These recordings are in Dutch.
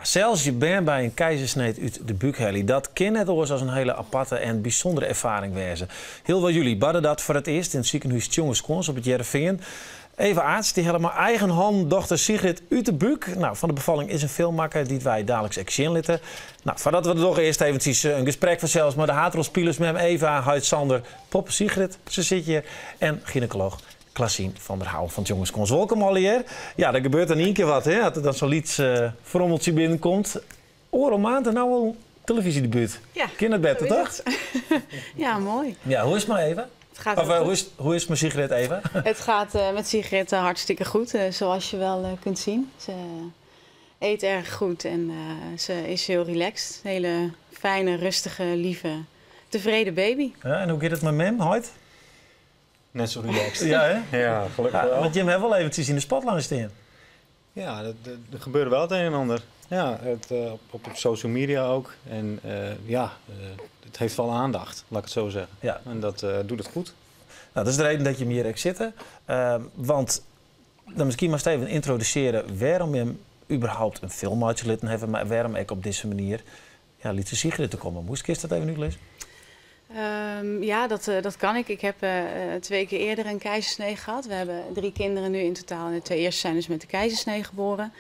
Zelfs je bent bij een keizersnede uit de buikhelie, dat kan net als een hele aparte en bijzondere ervaring wezen. Heel veel jullie badden dat voor het eerst in het ziekenhuis Tjongerskons op het Jereveen. Eva Aarts, die helemaal eigen hand dochter Sigrid uit de buik. Nou, van de bevalling is een filmmaker die wij dagelijks exinlitten. Nou, voordat we er toch eerst eventjes een gesprek vanzelfs met de haatrolspelers met Eva, Huid Sander, Pop, Sigrid, ze zit hier en gynaecoloog Klaasien van der Houw van Tjongerskons. Welkom alweer. Ja, er gebeurt dan één keer wat, hè? Dat er dan zoiets verrommeltje binnenkomt. Oorlog maand en nou al televisiedebuut. Ja, kinderbed, toch? Ja, mooi. Ja, hoe is het maar even? Hoe is het met Sigrid even? Het gaat met Sigrid hartstikke goed, zoals je wel kunt zien. Ze eet erg goed en ze is heel relaxed. Een hele fijne, rustige, lieve, tevreden baby. Ja, en hoe gaat het met Mem, Hoyt? Net zo relaxed. Ja, hè? Ja, gelukkig wel. Want Jim heeft wel eventjes in de spotlight staan. Ja, er gebeurde wel het een en ander. Ja, op social media ook. En het heeft wel aandacht, laat ik het zo zeggen. Ja. En dat doet het goed. Nou, dat is de reden dat je hier hebt zitten. Want dan misschien maar even introduceren waarom je überhaupt een film uitgelitten heeft, maar waarom ik op deze manier liet ze Sigrid te komen. Moest ik dat even nu lezen? Ja, dat kan ik. Ik heb 2 keer eerder een keizersnee gehad. We hebben 3 kinderen nu in totaal. En de 2 eerste zijn dus met de keizersnee geboren.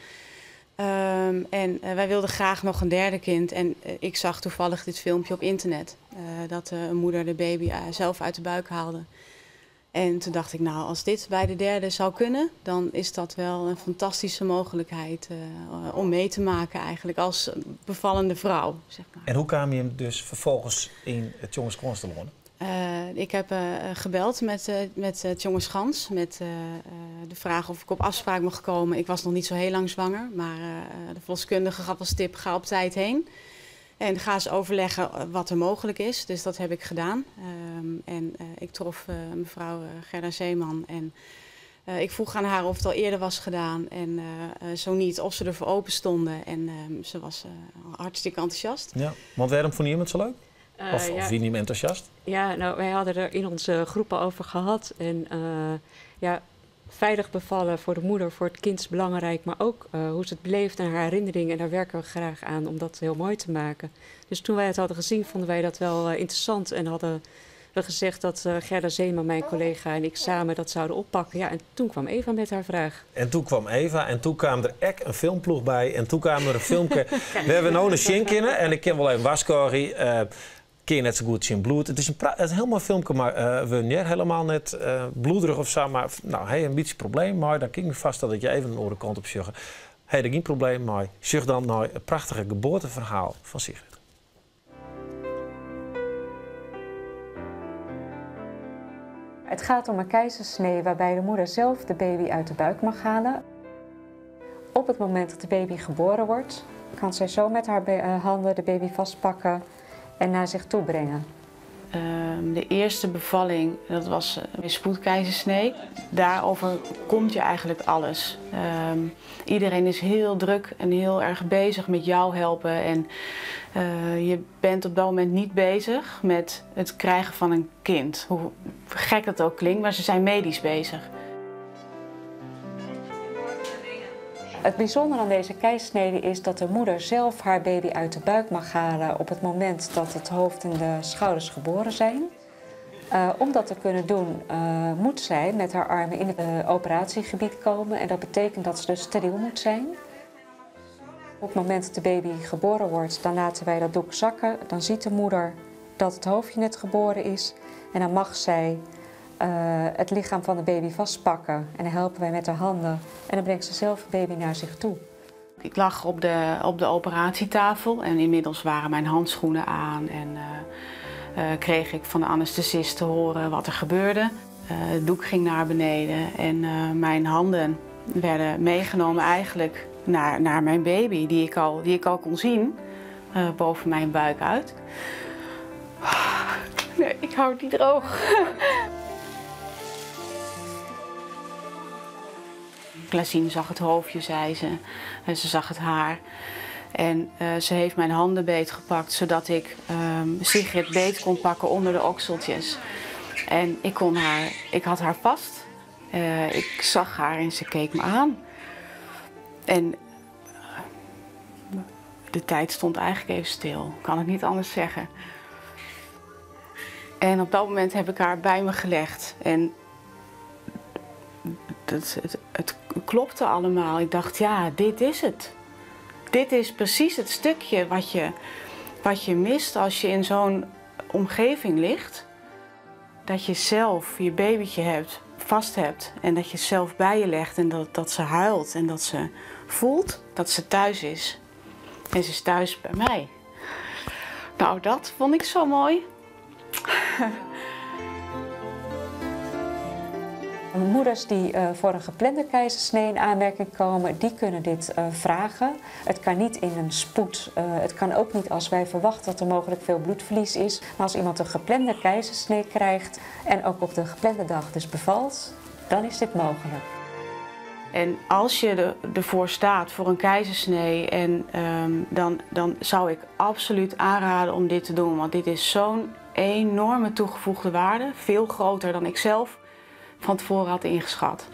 En wij wilden graag nog een 3e kind. En ik zag toevallig dit filmpje op internet. Dat een moeder de baby zelf uit de buik haalde. En toen dacht ik, nou, als dit bij de 3e zou kunnen, dan is dat wel een fantastische mogelijkheid om mee te maken eigenlijk als bevallende vrouw. Zeg maar. En hoe kwam je dus vervolgens in het Tjongerskons te wonen? Ik heb gebeld met Tjongerskans met de vraag of ik op afspraak mocht komen. Ik was nog niet zo heel lang zwanger, maar de verloskundige gaf als tip, ga op tijd heen. En ga eens overleggen wat er mogelijk is. Dus dat heb ik gedaan. Ik trof mevrouw Gerda Zeeman. En ik vroeg aan haar of het al eerder was gedaan. En zo niet, of ze ervoor open stonden. En ze was hartstikke enthousiast. Ja, want waarom vond je het zo leuk? Of wie niet enthousiast? Ja, nou, wij hadden er in onze groepen over gehad. En veilig bevallen voor de moeder, voor het kind is belangrijk. Maar ook hoe ze het beleeft en haar herinneringen. En daar werken we graag aan om dat heel mooi te maken. Dus toen wij het hadden gezien, vonden wij dat wel interessant. En hadden we gezegd dat Gerda Zeeman, mijn collega, en ik samen dat zouden oppakken. Ja, en toen kwam Eva met haar vraag. En toen kwam Eva en toen kwam er echt een filmploeg bij. En toen kwam er een filmpje. We hebben nou een schinkinnen en ik ken wel even waskorrie. Keer net zo goed zien bloed. Het is een heel mooi filmpje, maar helemaal net bloederig of zo. Maar nou, hey, een beetje probleem, maar dan ging ik vast dat je even een orenkant op zuggen. Hey, dat geen probleem, maar zug dan naar het prachtige geboorteverhaal van Sigrid. Het gaat om een keizersnee waarbij de moeder zelf de baby uit de buik mag halen. Op het moment dat de baby geboren wordt, kan zij zo met haar handen de baby vastpakken en naar zich toe brengen. De eerste bevalling, dat was een spoedkeizersnee. Daarover komt je eigenlijk alles. Iedereen is heel druk en heel erg bezig met jou helpen. En je bent op dat moment niet bezig met het krijgen van een kind. Hoe gek dat ook klinkt, maar ze zijn medisch bezig. Het bijzondere aan deze keizersnede is dat de moeder zelf haar baby uit de buik mag halen op het moment dat het hoofd en de schouders geboren zijn. Om dat te kunnen doen moet zij met haar armen in het operatiegebied komen en dat betekent dat ze dus steriel moet zijn. Op het moment dat de baby geboren wordt, dan laten wij dat doek zakken. Dan ziet de moeder dat het hoofdje net geboren is en dan mag zij het lichaam van de baby vastpakken en dan helpen wij met haar handen en dan brengt ze zelf de baby naar zich toe. Ik lag op de operatietafel en inmiddels waren mijn handschoenen aan en kreeg ik van de anesthesist te horen wat er gebeurde. Het doek ging naar beneden en mijn handen werden meegenomen eigenlijk naar mijn baby die ik al kon zien boven mijn buik uit. Nee, ik hou het niet droog. Klaasien zag het hoofdje, zei ze. En ze zag het haar. En ze heeft mijn handen beetgepakt, zodat ik Sigrid beet kon pakken onder de okseltjes. En ik had haar vast. Ik zag haar en ze keek me aan. En de tijd stond eigenlijk even stil. Kan ik niet anders zeggen. En op dat moment heb ik haar bij me gelegd. En het klopte allemaal. Ik dacht, ja, dit is het. Dit is precies het stukje wat je mist als je in zo'n omgeving ligt. Dat je zelf je babytje vast hebt en dat je zelf bij je legt en dat ze huilt en dat ze voelt dat ze thuis is. En ze is thuis bij mij. Nou, dat vond ik zo mooi. Moeders die voor een geplande keizersnee in aanmerking komen, die kunnen dit vragen. Het kan niet in een spoed. Het kan ook niet als wij verwachten dat er mogelijk veel bloedverlies is. Maar als iemand een geplande keizersnee krijgt en ook op de geplande dag dus bevalt, dan is dit mogelijk. En als je ervoor staat voor een keizersnee, dan zou ik absoluut aanraden om dit te doen. Want dit is zo'n enorme toegevoegde waarde, veel groter dan ik zelf van tevoren had ingeschat.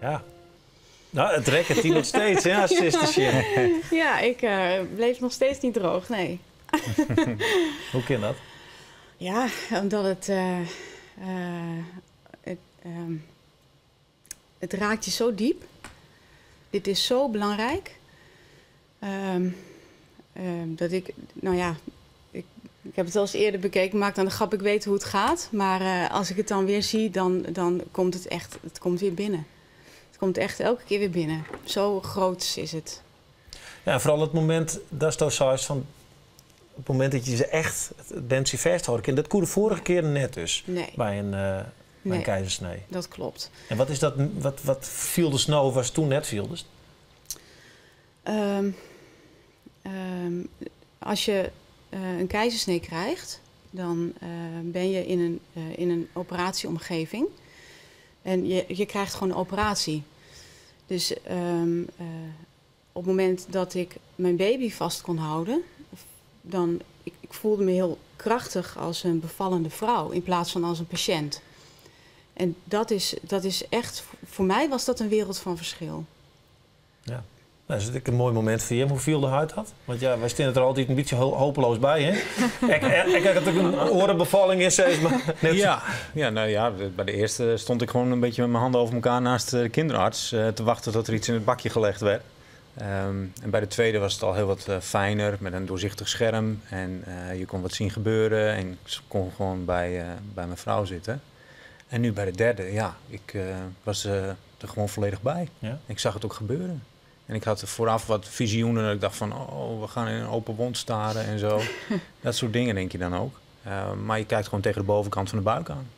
Ja. Nou, het rekt hier nog steeds, hè, als zustertje. Ja, ik bleef nog steeds niet droog, nee. Hoe kan dat? Ja, omdat het raakt je zo diep. Dit is zo belangrijk. Dat ik, nou ja, ik heb het wel eens eerder bekeken, maak dan de grap, ik weet hoe het gaat. Maar als ik het dan weer zie, dan komt het echt, het komt weer binnen. Het komt echt elke keer weer binnen. Zo groot is het. Ja, en vooral het moment, dat is toch zoals van, het moment dat je ze echt bent ze vasthouden. En dat kon de vorige keer net dus, nee. bij een keizersnee. Dat klopt. En wat is dat, wat viel de snow was toen net viel? Dus? Als je een keizersnee krijgt, dan ben je in een operatieomgeving. En je krijgt gewoon een operatie. Dus op het moment dat ik mijn baby vast kon houden, dan ik voelde me heel krachtig als een bevallende vrouw in plaats van als een patiënt. En dat is echt, voor mij was dat een wereld van verschil. Ja. Dat is natuurlijk een mooi moment voor je. Hoe viel de huid had? Want ja, wij staan er altijd een beetje hopeloos bij, hè? Ik heb natuurlijk een orenbevalling in steeds, maar... Bij de eerste stond ik gewoon een beetje met mijn handen over elkaar naast de kinderarts te wachten tot er iets in het bakje gelegd werd. En bij de tweede was het al heel wat fijner, met een doorzichtig scherm. En je kon wat zien gebeuren en ik kon gewoon bij mijn vrouw zitten. En nu bij de derde, ja, ik was er gewoon volledig bij. Ja? Ik zag het ook gebeuren. En ik had vooraf wat visioenen dat ik dacht van, oh, we gaan in een open wond staren en zo. Dat soort dingen denk je dan ook. Maar je kijkt gewoon tegen de bovenkant van de buik aan.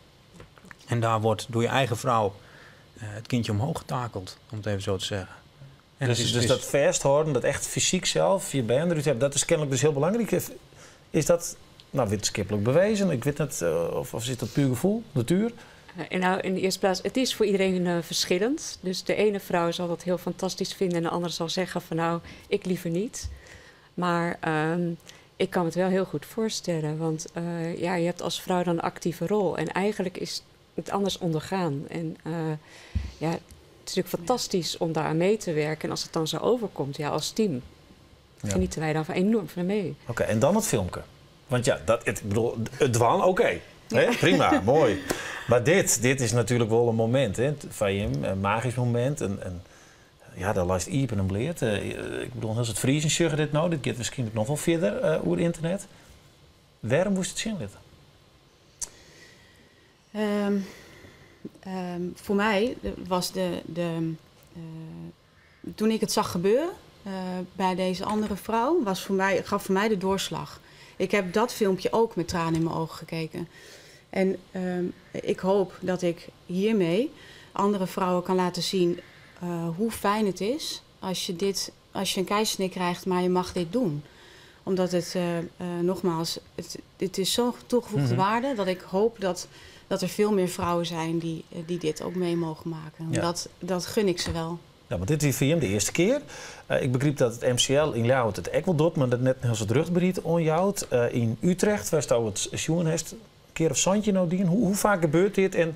En daar wordt door je eigen vrouw het kindje omhoog getakeld, om het even zo te zeggen. En dus dat vasthouden, dat echt fysiek zelf, je been eruit hebben, dat is kennelijk dus heel belangrijk. Is dat wetenschappelijk bewezen? Ik weet niet, of is dat puur gevoel, natuur? Nou, in de eerste plaats, het is voor iedereen verschillend. Dus de ene vrouw zal dat heel fantastisch vinden en de andere zal zeggen van nou, ik liever niet. Maar ik kan het wel heel goed voorstellen, want je hebt als vrouw dan een actieve rol. En eigenlijk is het anders ondergaan. En het is natuurlijk fantastisch om daar aan mee te werken. En als het dan zo overkomt, ja, als team, genieten wij dan enorm van mee. Oké, en dan het filmpje. Want ja, het dwaan, oké. Prima, mooi. Maar dit is natuurlijk wel een moment, hè, van je, een magisch moment. Dat lijst iepen en bleert. Ik bedoel, als het Friesen zeggen dit nou, dit gaat waarschijnlijk nog wel verder over internet. Waarom moest het zien zitten? Voor mij was toen ik het zag gebeuren bij deze andere vrouw, gaf voor mij de doorslag. Ik heb dat filmpje ook met tranen in mijn ogen gekeken. En ik hoop dat ik hiermee andere vrouwen kan laten zien hoe fijn het is als je een keizersnee krijgt, maar je mag dit doen. Omdat het, nogmaals, het is zo'n toegevoegde waarde dat ik hoop dat er veel meer vrouwen zijn die dit ook mee mogen maken. Ja. Dat gun ik ze wel. Ja, want dit is voor hem de eerste keer. Ik begreep dat het MCL in Ljouwert het ook wel doet, maar dat net als het rugberiet onjouwt. In Utrecht, waar je het jongen heeft, een keer of zandje nou dien. Hoe vaak gebeurt dit? En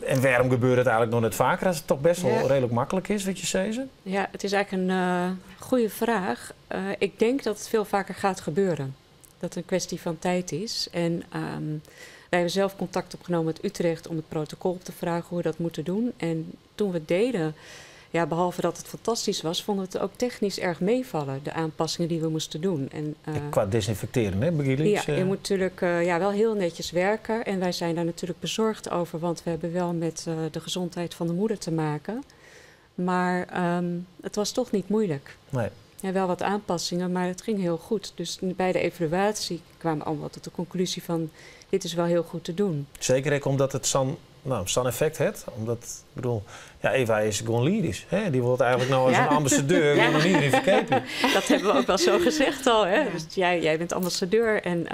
En waarom gebeurt het eigenlijk nog net vaker als het toch best wel redelijk makkelijk is, wat je zei? Ja, het is eigenlijk een goede vraag. Ik denk dat het veel vaker gaat gebeuren. Dat het een kwestie van tijd is. En wij hebben zelf contact opgenomen met Utrecht om het protocol op te vragen hoe we dat moeten doen. En toen we het deden, ja, behalve dat het fantastisch was, vonden we het ook technisch erg meevallen, de aanpassingen die we moesten doen. En, qua desinfecteren, hè, begrijp ik? Ja, je moet natuurlijk wel heel netjes werken. En wij zijn daar natuurlijk bezorgd over, want we hebben wel met de gezondheid van de moeder te maken. Maar het was toch niet moeilijk. Nee. Ja, wel wat aanpassingen, maar het ging heel goed. Dus bij de evaluatie kwamen we allemaal tot de conclusie van, dit is wel heel goed te doen. Zeker ook omdat het zo'n effect heeft. Omdat, ik bedoel, ja, Eva is gewoon lyrisch. Hè? Die wordt eigenlijk nou als een ambassadeur gewoon nog iedereen verkepen. Dat hebben we ook wel zo gezegd al. Hè? Dus jij bent ambassadeur en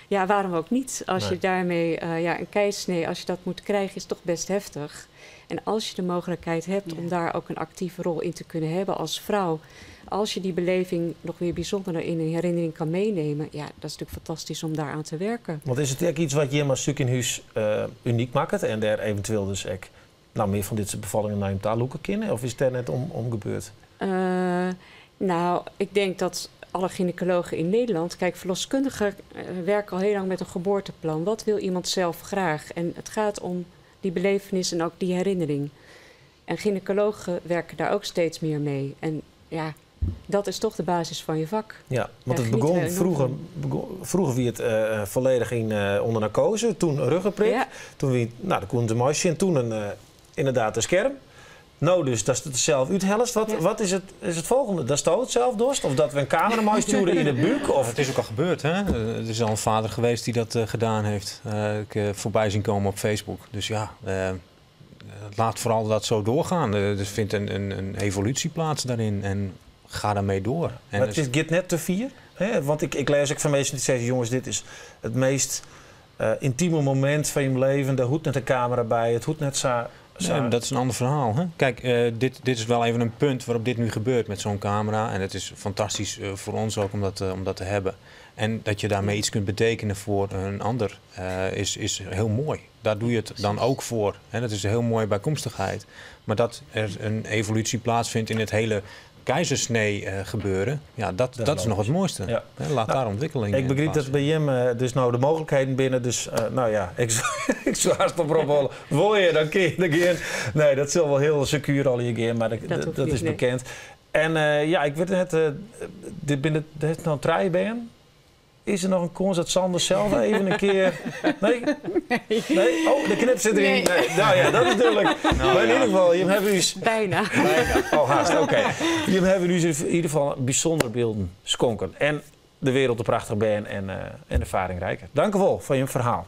ja, waarom ook niet? Als je daarmee een keizersnee, als je dat moet krijgen, is toch best heftig. En als je de mogelijkheid hebt om daar ook een actieve rol in te kunnen hebben als vrouw, als je die beleving nog weer bijzonder in een herinnering kan meenemen, ja, dat is natuurlijk fantastisch om daaraan te werken. Want is het echt iets wat je helemaal stuk in huis uniek maakt en daar eventueel dus ook meer van dit soort bevallingen naar je taalhoeken kennen? Of is het daar net om gebeurd? Nou, ik denk dat alle gynaecologen in Nederland, kijk, verloskundigen werken al heel lang met een geboorteplan. Wat wil iemand zelf graag? En het gaat om die belevenis en ook die herinnering. En gynaecologen werken daar ook steeds meer mee. En ja, dat is toch de basis van je vak. Ja, want het begon vroeger wie het volledig onder narcose, toen ruggenprik, toen wie, de koentemeisje en toen inderdaad een scherm. Nou, dus dat is het zelf uithelst. Wat is het volgende? Dat is het zelf dorst? Of dat we een camera sturen in de buik? Of... Het is ook al gebeurd, hè? Er is al een vader geweest die dat gedaan heeft. Ik voorbij zien komen op Facebook. Dus ja, laat vooral dat zo doorgaan. Er vindt een evolutie plaats daarin en ga daarmee door. En maar het is net te vier. Hè? Want ik lees ook van mensen die zeggen, jongens, dit is het meest intieme moment van je leven. Daar hoeft net een camera bij, het hoeft net zo... Nee, dat is een ander verhaal. Hè? Kijk, dit is wel even een punt waarop dit nu gebeurt met zo'n camera. En het is fantastisch voor ons ook om dat te hebben. En dat je daarmee iets kunt betekenen voor een ander is heel mooi. Daar doe je het dan ook voor. Hè? Dat is een heel mooie bijkomstigheid. Maar dat er een evolutie plaatsvindt in het hele keizersnee gebeuren, ja, dat is nog het mooiste. Ja. Laat daar ontwikkeling. Ik begreep dat bij hem dus nou de mogelijkheden binnen. Dus ik zou haast oprollen. Wil je, dan kun je. Nee, dat zal wel heel secuur al hier gaan, maar dat is bekend. En ik weet net, dit nou een traaibeen. Is er nog een kans dat Sander zelf even een keer... Nee? Oh, de knip zit erin. Nee. Nou ja, dat is duidelijk. Maar in ieder geval, je hebt u... Bijna. Oh, haast, oké. Je hebben nu in ieder geval bijzondere beelden schonken. En de wereld de prachtig ben en ervaring rijker. Dank u wel voor je verhaal.